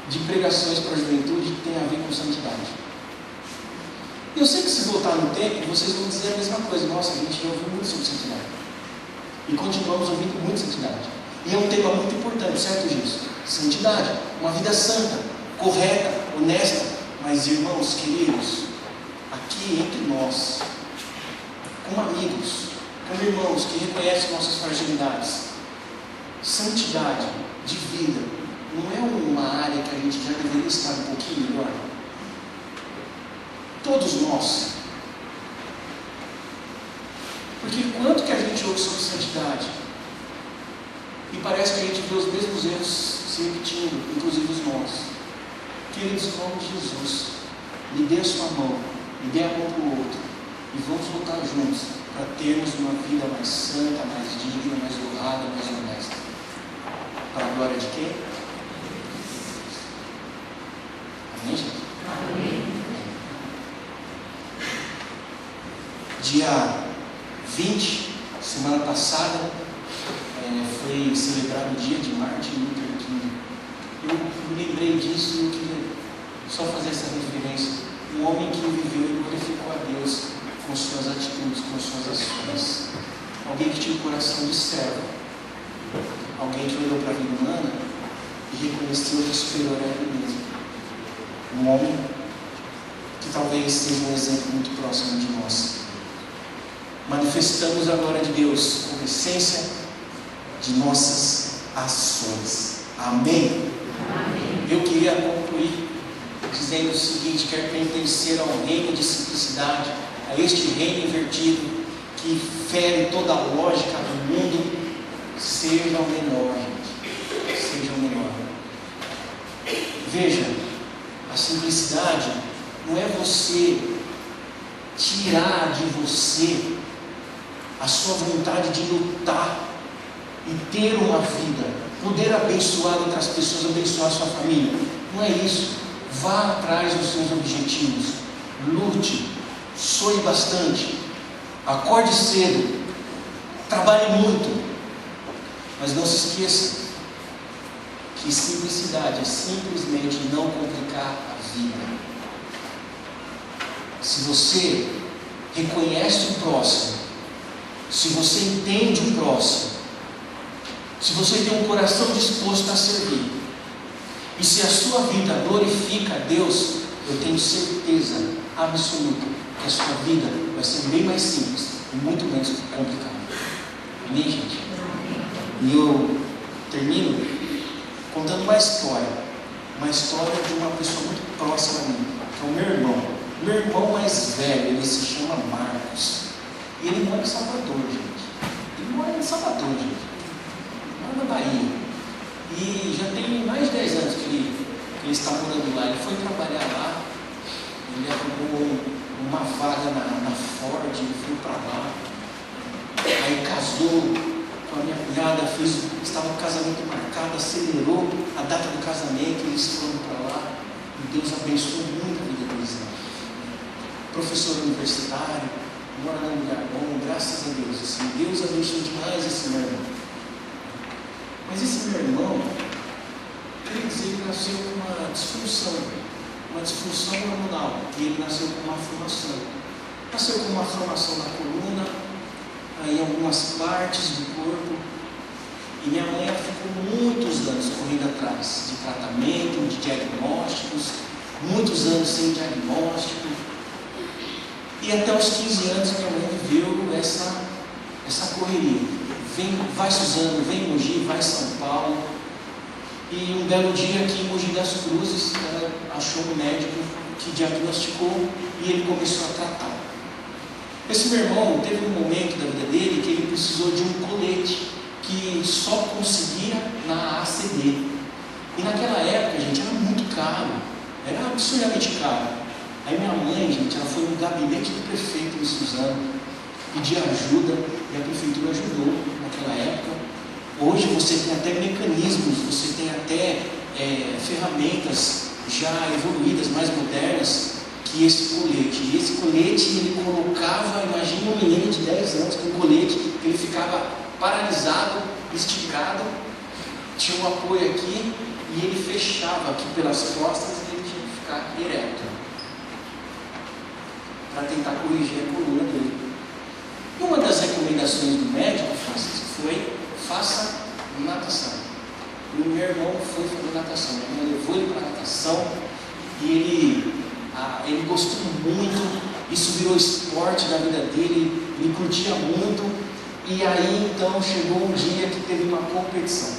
de pregações para a juventude tem a ver com santidade. Eu sei que se voltar no tempo, vocês vão dizer a mesma coisa. Nossa, a gente já ouviu muito sobre santidade. E continuamos ouvindo muito santidade. E é um tema muito importante, certo, Jesus? Santidade, uma vida santa, correta, honesta. Mas, irmãos queridos, aqui entre nós, como amigos, como irmãos que reconhecem nossas fragilidades, santidade de vida não é uma área que a gente já deveria estar um pouquinho melhor? Todos nós. Porque quanto que a gente ouve sobre santidade e parece que a gente vê os mesmos erros se repetindo, inclusive os nossos. Queridos, em nome de Jesus, me dê a sua mão, me dê a mão para o outro, e vamos lutar juntos para termos uma vida mais santa, mais digna, mais honrada, mais honesta. Para a glória de quem? Amém, gente? Amém. Dia 20, semana passada, foi celebrado o dia de Martin Luther King. Eu me lembrei disso e eu queria só fazer essa referência. Um homem que viveu e glorificou a Deus com suas atitudes, com suas ações. Alguém que tinha um coração de servo. Alguém que olhou para a vida humana e reconheceu que é superior a ele mesmo. Um homem que talvez seja um exemplo muito próximo de nós. Manifestamos a glória de Deus com essência de nossas ações. Amém? Amém. Eu queria concluir dizendo o seguinte: quer pertencer ao reino de simplicidade, a este reino invertido que fere toda a lógica do mundo, seja o menor, gente. Seja o menor. Veja, a simplicidade não é você tirar de você a sua vontade de lutar e ter uma vida, poder abençoar outras pessoas, abençoar a sua família. Não é isso. Vá atrás dos seus objetivos, lute, sonhe bastante, acorde cedo, trabalhe muito, mas não se esqueça que simplicidade é simplesmente não complicar a vida. Se você reconhece o próximo, se você entende o próximo, se você tem um coração disposto a servir, e se a sua vida glorifica a Deus, eu tenho certeza absoluta que a sua vida vai ser bem mais simples e muito menos complicada. Amém, gente? E eu termino contando uma história de uma pessoa muito próxima a mim, que é o meu irmão. Meu irmão mais velho, ele se chama Marcos. E ele mora em Salvador, gente. Ele mora em Salvador, gente. Mora na Bahia. E já tem mais de 10 anos que ele está morando lá. Ele foi trabalhar lá. Ele arrumou uma vaga na Ford, ele foi para lá. Aí casou com a minha cunhada, estava com o casamento marcado, acelerou a data do casamento, eles foram para lá. E Deus abençoou muito a vida deles lá. Professor universitário, mora num lugar bom, graças a Deus. Assim, Deus abençoou demais esse meu irmão. Mas esse meu irmão, quer dizer, ele nasceu com uma disfunção hormonal, e ele nasceu com uma formação. Nasceu com uma formação na coluna, em algumas partes do corpo, e minha mãe ficou muitos anos correndo atrás de tratamento, de diagnósticos, muitos anos sem diagnóstico, e até os 15 anos minha mãe viveu essa correria. Vai Suzano, vem em Mogi, vai em São Paulo. E um belo dia aqui em Mogi das Cruzes, ela achou um médico que diagnosticou e ele começou a tratar. Esse meu irmão teve um momento da vida dele que ele precisou de um colete que só conseguia na ACD. E naquela época, gente, era muito caro, era absurdamente caro. Aí minha mãe, gente, ela foi no gabinete do prefeito em Suzano, pedir ajuda, e a prefeitura ajudou naquela época. Hoje você tem até mecanismos, você tem até ferramentas já evoluídas, mais modernas, que esse colete. E esse colete ele colocava, imagina um menino de 10 anos com um colete, ele ficava paralisado, esticado, tinha um apoio aqui, e ele fechava aqui pelas costas e ele tinha que ficar ereto, para tentar corrigir a coluna dele. E uma das recomendações do médico, Francisco, foi: faça natação. E o meu irmão foi fazer natação. Minha mãe levou ele para natação e ele gostou muito. Isso virou esporte da vida dele, ele curtia muito. E aí então chegou um dia que teve uma competição.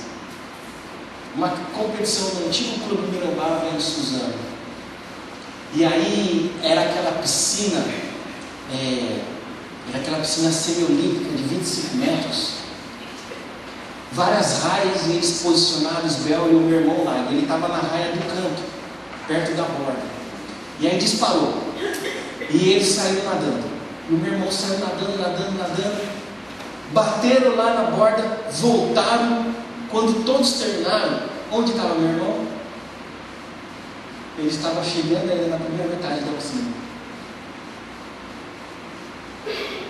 Uma competição no antigo Clube Mirambava em Suzano. E aí era aquela piscina. Era aquela piscina semiolímpica de 25 metros, várias raias e eles posicionados, Bel e o meu irmão lá. Ele estava na raia do canto. perto da borda. E aí disparou. E ele saiu nadando. E o meu irmão saiu nadando. Bateram lá na borda, voltaram. Quando todos terminaram, onde estava meu irmão? Ele estava chegando ainda na primeira metade da piscina.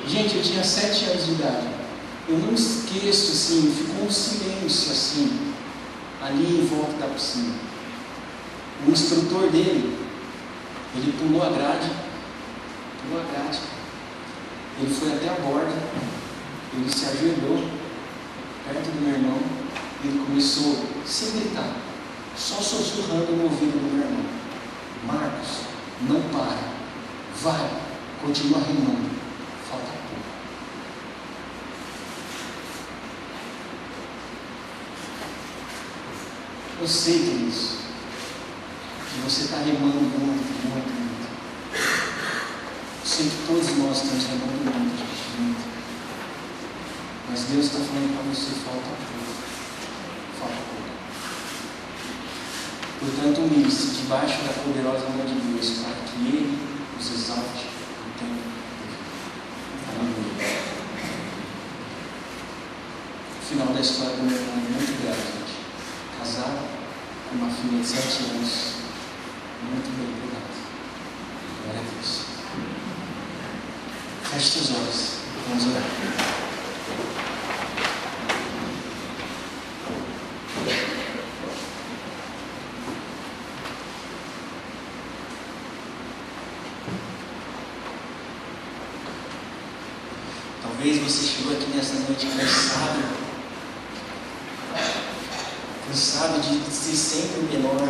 Gente, eu tinha 7 anos de idade. Eu não esqueço, assim, ficou um silêncio assim, ali em volta da piscina. O instrutor dele, ele pulou a grade. Ele foi até a borda, ele se ajoelhou perto do meu irmão e ele começou, sem gritar, só sussurrando no ouvido do meu irmão: Marcos, não para, vai, continua remando, falta pouco. Eu sei, queridos, que você está remando muito. Eu sei que todos nós estamos remando muito. Mas Deus está falando para você: falta pouco. Portanto, humilhe-se debaixo da poderosa mão de Deus, para que Ele os exalte no tempo. Aleluia. O final da história do meu irmão é muito grave, gente. Casado, com uma filha de 7 anos, muito bem cuidado. Glória a Deus. Feche seus olhos, vamos orar. Talvez você chegou aqui nessa noite cansado de ser sempre o menor.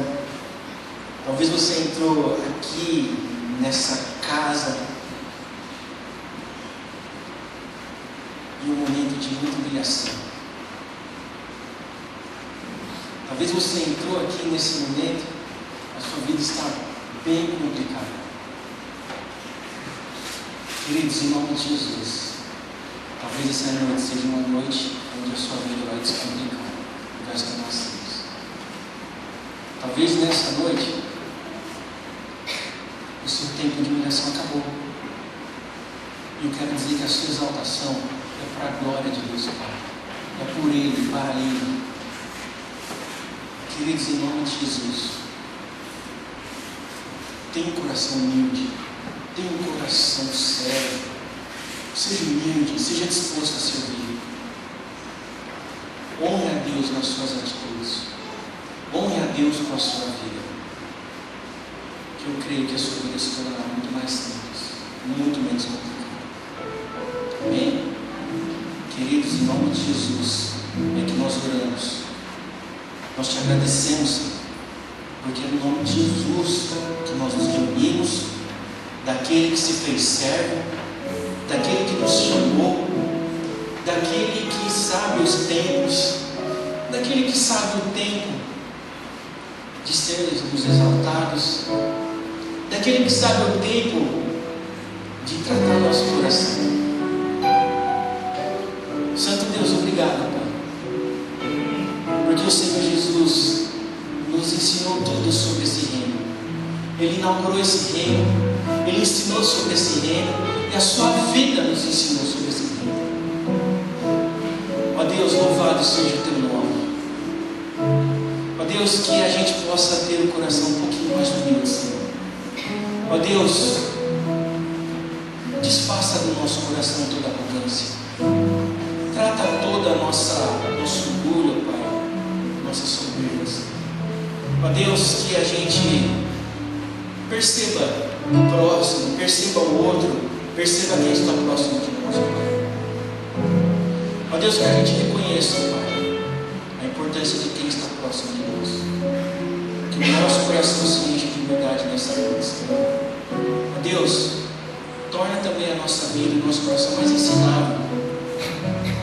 Talvez você entrou aqui nessa casa em um momento de muita humilhação. Talvez você entrou aqui nesse momento, a sua vida está bem complicada. Queridos, em nome de Jesus, talvez essa noite seja uma noite onde a sua vida vai descomplicar e vai se tornar simples. Talvez nessa noite o seu tempo de humilhação acabou. E eu quero dizer que a sua exaltação é para a glória de Deus Pai. É por Ele, para Ele. Queridos, em nome de Jesus, tenha um coração humilde, tenha um coração sério. Seja humilde, seja disposto a servir. Honre a Deus nas suas atitudes. Honre a Deus com a sua vida. Que eu creio que a sua vida se tornará muito mais simples, muito menos complicada. Amém? Queridos, em nome de Jesus, é que nós oramos. Nós te agradecemos, Senhor, porque é no nome de Jesus que nós nos reunimos, daquele que se fez servo, daquele que nos chamou, daquele que sabe os tempos, daquele que sabe o tempo de sermos exaltados, daquele que sabe o tempo de tratar nosso coração. Santo Deus, obrigado, Pai, porque o Senhor Jesus nos ensinou tudo sobre esse reino. Ele inaugurou esse reino, Ele ensinou sobre esse reino, e a sua vida nos ensinou sobre esse reino. Ó Deus, louvado seja o teu nome. Ó Deus, que a gente possa ter o coração um pouquinho mais humilde, Senhor. Ó Deus, desfaça do nosso coração toda a arrogância. Trata toda a nosso orgulho, Pai, nossa soberba. Ó Deus, que a gente perceba o próximo, perceba o outro, perceba quem está próximo de nós, Pai. Ó Deus, que a gente reconheça, Pai, a importância de quem está próximo de nós. Que o nosso coração se enche de verdade nessa noite, Senhor. Ó Deus, torna também a nossa vida, o nosso coração mais ensinável.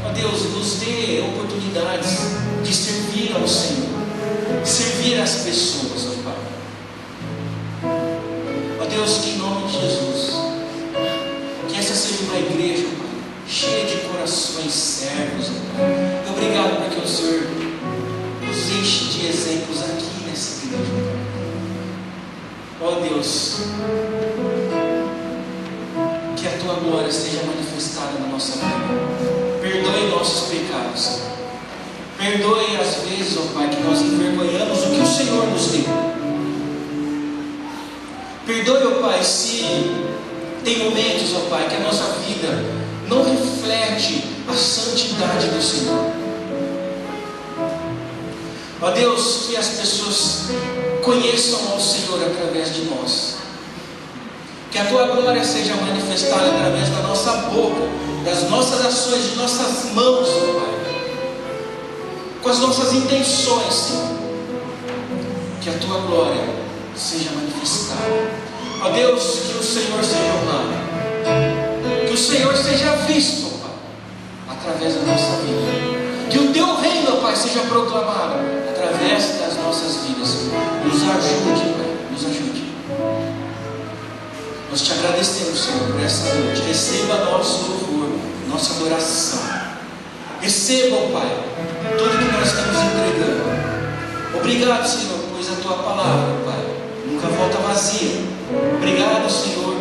Ó Deus, nos dê oportunidades de servir ao Senhor, servir as pessoas, ó Pai. Ó Deus, que em nome de Jesus, que essa seja uma igreja, Pai, cheia de corações servos, ó Pai. Obrigado porque o Senhor nos enche de exemplos aqui nessa igreja, Pai. Deus, que a tua glória seja manifestada na nossa vida. Perdoe nossos pecados. Perdoe as vezes, ó Pai, que nós envergonhamos o que o Senhor nos deu. Perdoe, ó Pai, se tem momentos, ó Pai, que a nossa vida não reflete a santidade do Senhor. Ó Deus, que as pessoas conheçam ao Senhor através de nós. Que a tua glória seja manifestada através da nossa boca, das nossas ações, de nossas mãos, ó Pai, com as nossas intenções, Senhor. Que a tua glória seja manifestada. Ó Deus, que o Senhor seja honrado, que o Senhor seja visto, ó Pai, através da nossa vida. Que o teu reino, ó Pai, seja proclamado através das nossas vidas. Nos ajude, Pai, nos ajude. Nós te agradecemos, Senhor, por essa noite. Receba nosso louvor, nossa adoração. Receba, ó Pai, tudo que nós estamos entregando. Obrigado, Senhor, pois a tua palavra, Pai, nunca volta vazia. Obrigado, Senhor,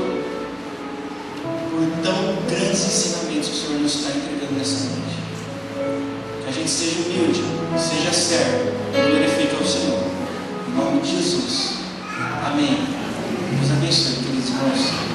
por tão grandes ensinamentos que o Senhor nos está entregando nessa noite. Que a gente seja humilde, seja servo, glorifique ao Senhor. Em nome de Jesus. Amém. Deus abençoe, queridos irmãos.